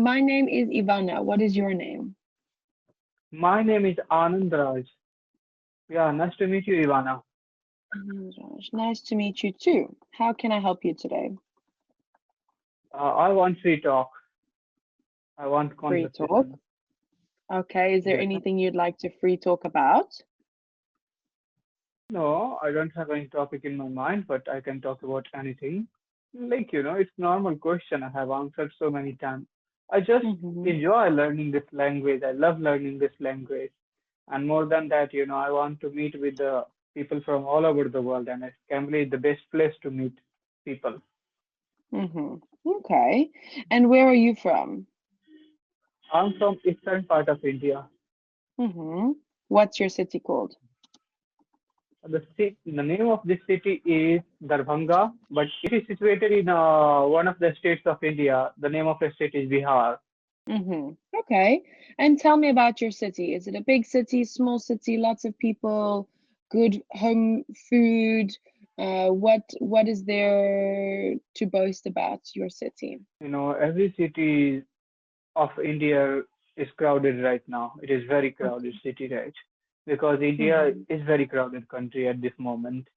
My name is Ivana. What is your name? My name is Anand Raj. Yeah, nice to meet you, Ivana. Raj. Nice to meet you too. How can I help you today? I want free talk. I want Free talk. conversation. Okay, is there Yes. anything you'd like to free talk about? No, I don't have any topic in my mind, but I can talk about anything. It's normal question I have answered so many times. I just Mm-hmm. enjoy learning this language. I love learning this language. And more than that, I want to meet with the people from all over the world, and Cambly is the best place to meet people. Mm-hmm. Okay. And where are you from? I'm from eastern part of India. Mm-hmm. What's your city called? The name of this city is Darbhanga, but it is situated in one of the states of India. The name of the state is Bihar. Mm-hmm. Okay. And tell me about your city. Is it a big city, small city, lots of people, good home food? What is there to boast about your city? Every city of India is crowded right now. It is very crowded city, right? Because India Mm-hmm. is very crowded country at this moment.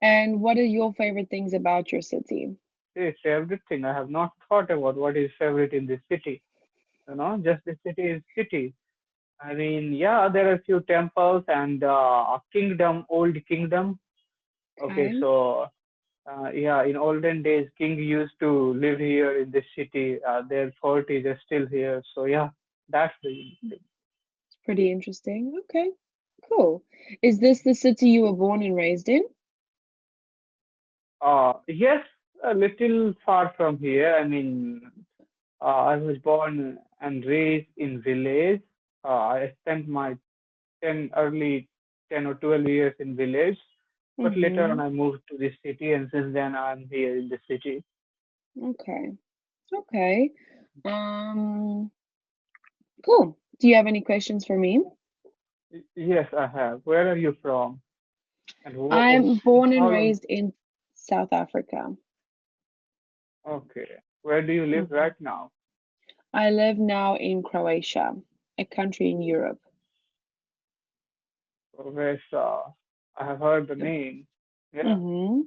And what are your favorite things about your city? It's everything. I have not thought about what is favorite in this city. Just the city is city. I mean, yeah, there are few temples and a kingdom, old kingdom. Okay, Okay. so yeah, in olden days, king used to live here in this city. Their fort is still here. So yeah, that's the unique thing. It's pretty interesting. Okay, cool. Is this the city you were born and raised in? Yes, a little far from here. I mean, I was born and raised in village. I spent my 10 or 12 years in village, but later Mm-hmm. on I moved to this city, and since then I'm here in the city. Okay. Okay. Um, cool. Do you have any questions for me? Yes, I have. Where are you from? And I'm since born and how long? raised in South Africa. Okay. Where do you live Hmm. right now? I live now in Croatia, a country in Europe. Where's I have heard the name. Yeah. Hmm.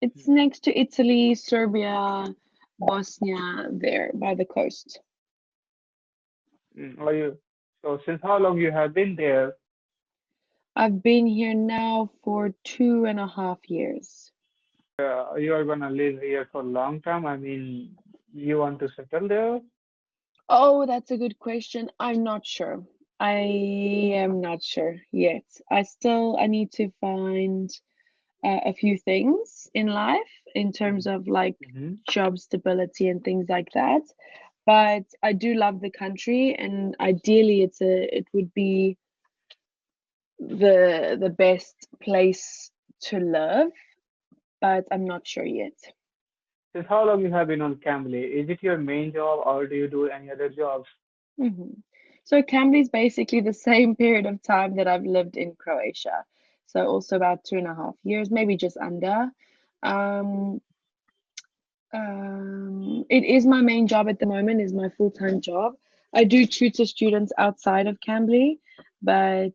It's next to Italy, Serbia, Bosnia, there by the coast. Are you so since how long you have been there? I've been here now for 2.5 years. You are gonna live here for a long time. I mean, you want to settle there? Oh, that's a good question. I'm not sure. I am not sure yet. I need to find a few things in life in terms of like Mm-hmm. job stability and things like that. But I do love the country, and ideally, it would be the best place to live. But I'm not sure yet. Since how long you have been on Cambly? Is it your main job or do you do any other jobs? Hmm. So Cambly is basically the same period of time that I've lived in Croatia. So also about 2.5 years, maybe just under. Um, it is my main job at the moment, is my full-time job. I do tutor students outside of Cambly, but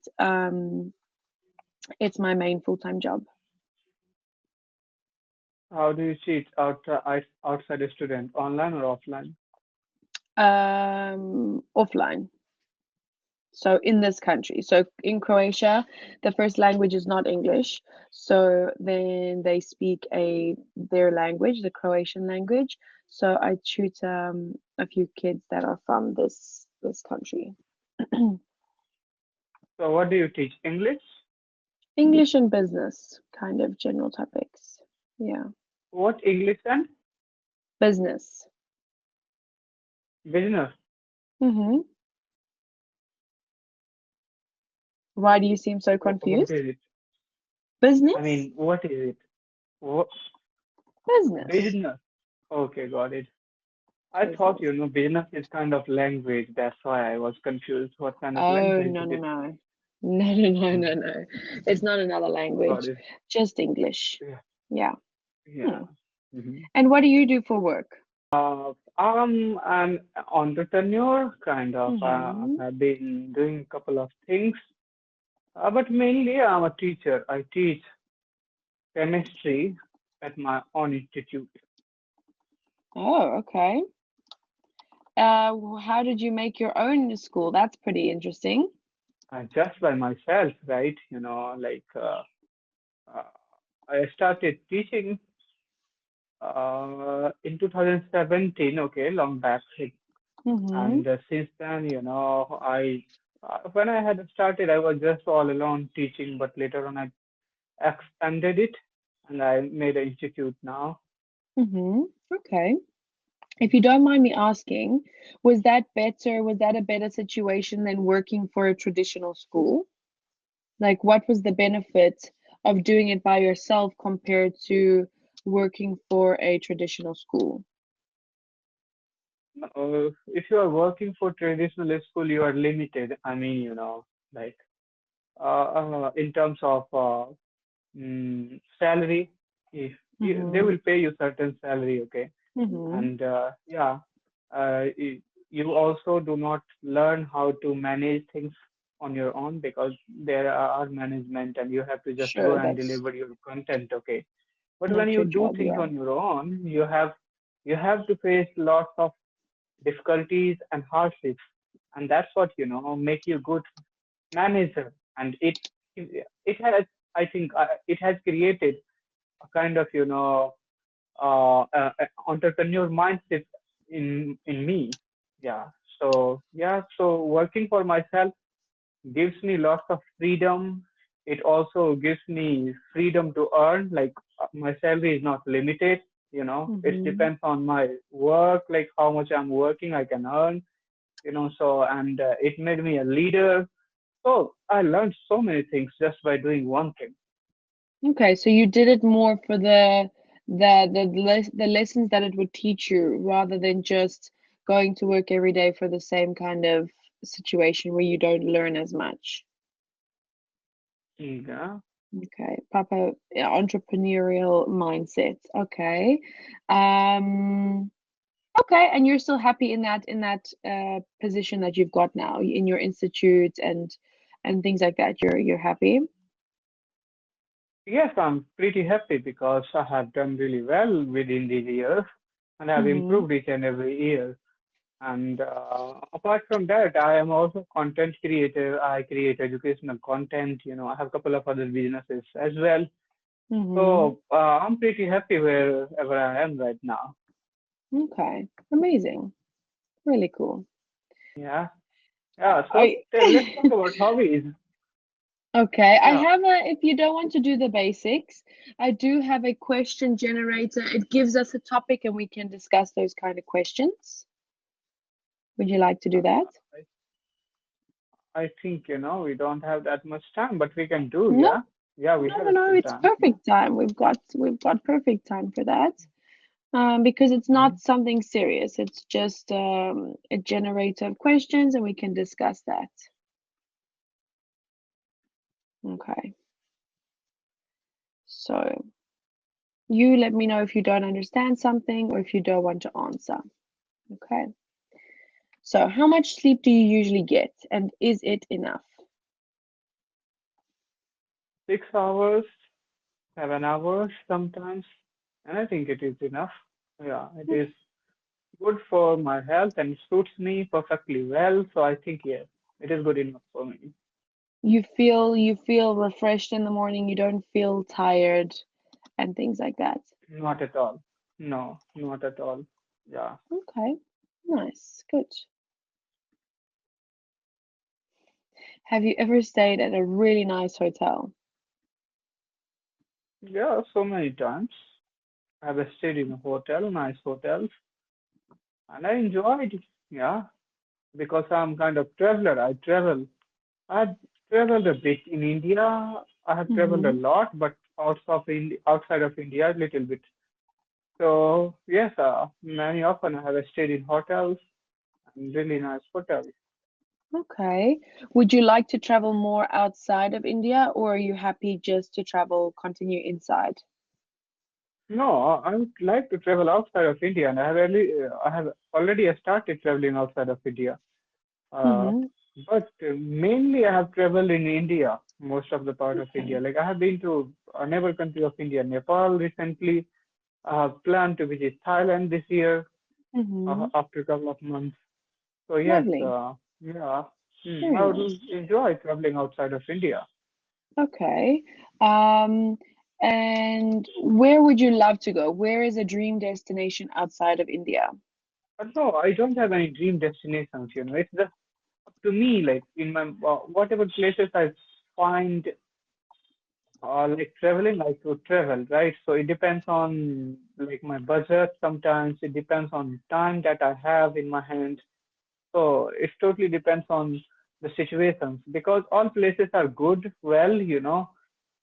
it's my main full-time job. How do you cheat outside a student, online or offline? Offline. So in this country, so in Croatia, the first language is not English. So then they speak their language, the Croatian language. So I tutor a few kids that are from this country. So what do you teach? English? English and business, kind of general topics. Yeah, What English and business. business? Mm-hmm. Why do you seem so What confused? is it? I Business? mean, what is it? What, Business. business? Okay, got it. I thought, Business. business is kind of language. That's why I was confused. What kind of Oh, language no, is no, it? no. No, no, no, no, Mhm. no. It's not another Got language, it. just English. Yeah. Yeah. Yeah. Hmm. Hmm. And what do you do for work? An entrepreneur, kind of. I Mm-hmm. have been doing a couple of things, but mainly I'm a teacher. I teach chemistry at my own institute. Oh, okay. How did you make your own school? That's pretty interesting. Just by myself, right? Uh, I started teaching in 2017, okay, long back. Mm-hmm. And since then, when I had started, I was just all alone teaching, but later on I expanded it and I made an institute now. Mm-hmm. Okay. If you don't mind me asking, was that better? Was that a better situation than working for a traditional school? Like, what was the benefit of doing it by yourself compared to working for a traditional school? If you are working for traditional school, you are limited. I mean, like in terms of salary, if they Mm-hmm. will pay you certain salary, okay, Mm-hmm. and yeah, you also do not learn how to manage things on your own because there are management and you have to just go Sure, and that's deliver your content, okay. But when not you your do job, things yeah. on your own, you have to face lots of difficulties and hardships, and that's what make you good manager. And it has, I think, it has created a kind of entrepreneur mindset in me. Yeah. So yeah. So working for myself gives me lots of freedom. It also gives me freedom to earn. Like my salary is not limited. It Mm-hmm. depends on my work, like how much I'm working, I can earn. So and it made me a leader. So I learned so many things just by doing one thing. Okay, so you did it more for the lessons that it would teach you rather than just going to work every day for the same kind of situation where you don't learn as much. Yeah. Okay, proper entrepreneurial mindset. Okay. Um, okay, and you're still happy in that position that you've got now in your institute and things like that. You're happy. Yes, I'm pretty happy because I have done really well within these years and I've Mm-hmm. improved each and every year. And apart from that, I am also content creator. I create educational content. I have a couple of other businesses as well. Mm-hmm. So I'm pretty happy wherever I am right now. Okay. Amazing. Really cool. Yeah. Yeah. So I let's talk about hobbies. okay, I Yeah. have a, if you don't want to do the basics, I do have a question generator. It gives us a topic and we can discuss those kind of questions. Would you like to do that? I think, we don't have that much time, but we can do, No, yeah? Yeah, we no, have no, no. still It's time. Yeah. perfect time. We've got perfect time for that. Because it's Mhm. not something serious. It's just a generator of questions and we can discuss that. Okay. So you let me know if you don't understand something or if you don't want to answer. Okay. So how much sleep do you usually get and is it enough? 6 hours, 7 hours sometimes, and I think it is enough. Yeah, it is good for my health and suits me perfectly well. So I think, yes, it is good enough for me. You feel refreshed in the morning, you don't feel tired and things like that. Not at all. No, not at all. Yeah. Okay. Nice. Good. Have you ever stayed at a really nice hotel? Yeah, so many times. I've stayed in a hotel, nice hotels, and I enjoyed it. Yeah, because I'm kind of traveler. I travel. I've traveled a bit in India. I have traveled a Mm-hmm. lot, but outside of India, a little bit. So yes, many often I have stayed in hotels and really nice hotels. Okay. Would you like to travel more outside of India or are you happy just to travel, continue inside? No, I would like to travel outside of India, and I have already started traveling outside of India. Uh, Mm-hmm. but mainly I have traveled in India, most of the part of India. Okay. Like I have been to a neighbor country of India, Nepal recently. I have planned to visit Thailand this year Mm-hmm. after a couple of months. So yes, Lovely. yeah, Very I would nice. enjoy traveling outside of India. Okay. Um, and where would you love to go? Where is a dream destination outside of India? But no, I don't have any dream destinations. It's just up to me. Like in my whatever places I find like traveling, I could travel, right? So it depends on like my budget. Sometimes it depends on time that I have in my hand. So it totally depends on the situations because all places are good, well.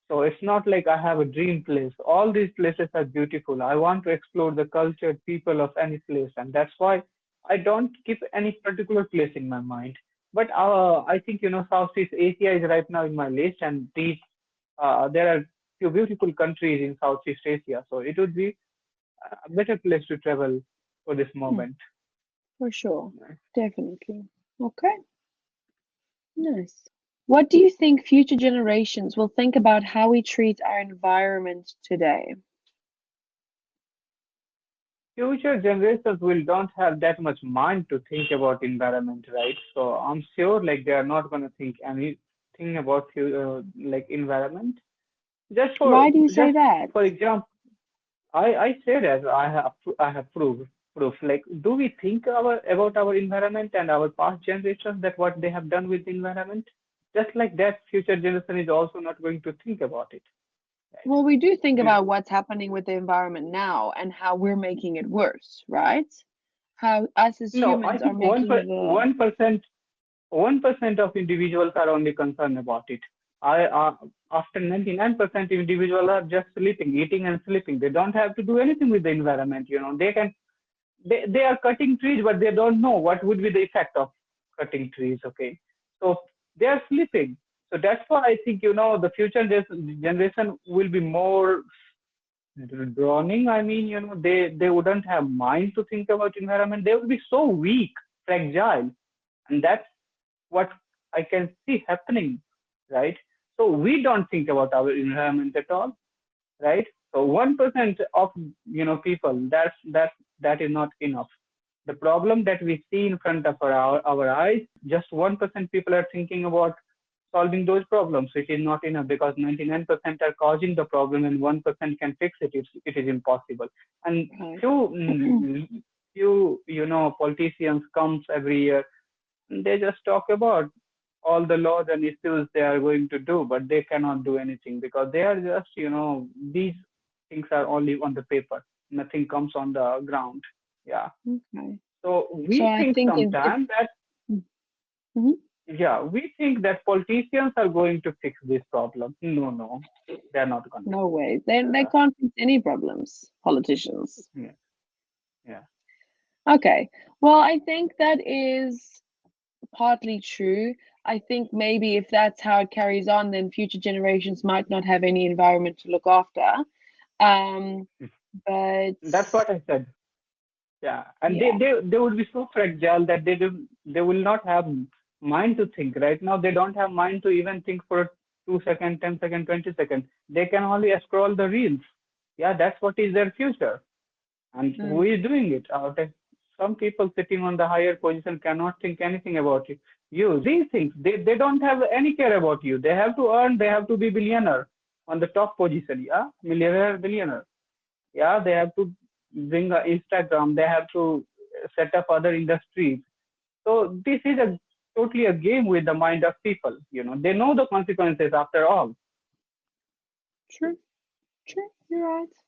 So it's not like I have a dream place. All these places are beautiful. I want to explore the culture, people of any place, and that's why I don't keep any particular place in my mind. But I think Southeast Asia is right now in my list, and there are few beautiful countries in Southeast Asia. So it would be a better place to travel for this Hmm, moment. for sure. Definitely. Okay. Nice. What do you think future generations will think about how we treat our environment today? Future generations will don't have that much mind to think about environment, right? So I'm sure like they are not going to think anything about like environment. Just for Why do you say just that? for example, I say that I have proof. Like, do we think about our environment and our past generations that what they have done with the environment? Just like that, future generation is also not going to think about it, right? Well, we do think This, about what's happening with the environment now and how we're making it worse, right? How us as no, I humans are think one making per, the 1% of individuals are only concerned about it. After 99% individuals are just sleeping, eating and sleeping. They don't have to do anything with the environment. They are cutting trees, but they don't know what would be the effect of cutting trees. Okay, so they are sleeping. So that's why I think the future generation will be more drowning. I mean, they wouldn't have mind to think about environment. They would be so weak, fragile, and that's what I can see happening, right? So we don't think about our environment at all, right? So 1% of people, that is not enough. The problem that we see in front of our eyes, just 1% people are thinking about solving those problems. It is not enough because 99% are causing the problem and 1% can fix it. It is impossible. And okay. few politicians comes every year. They just talk about all the laws and issues they are going to do, but they cannot do anything because they are just, these things are only on the paper. Nothing comes on the ground. Yeah. Okay. So So we I think think it sometimes that, mhm. yeah, we think that politicians are going to fix this problem. No, no, they're not going to No do way. They it. can't fix any problems, politicians. Yeah, yeah. Okay. Well, I think that is partly true. I think maybe if that's how it carries on, then future generations might not have any environment to look after. Um, but That's what I said. Yeah, and yeah, they would be so fragile that they will not have mind to think. Right now, they don't have mind to even think for 2 seconds, 10 seconds, 20 seconds. They can only scroll the reels. Yeah, that's what is their future. And who mm, is doing it? Some people sitting on the higher position cannot think anything about it. These things, they don't have any care about you. They have to earn. They have to be billionaire on the top position. Yeah, millionaire, billionaire. Yeah, they have to bring a Instagram. They have to set up other industries. So this is a totally a game with the mind of people. They know the consequences after all. true, true. You're right.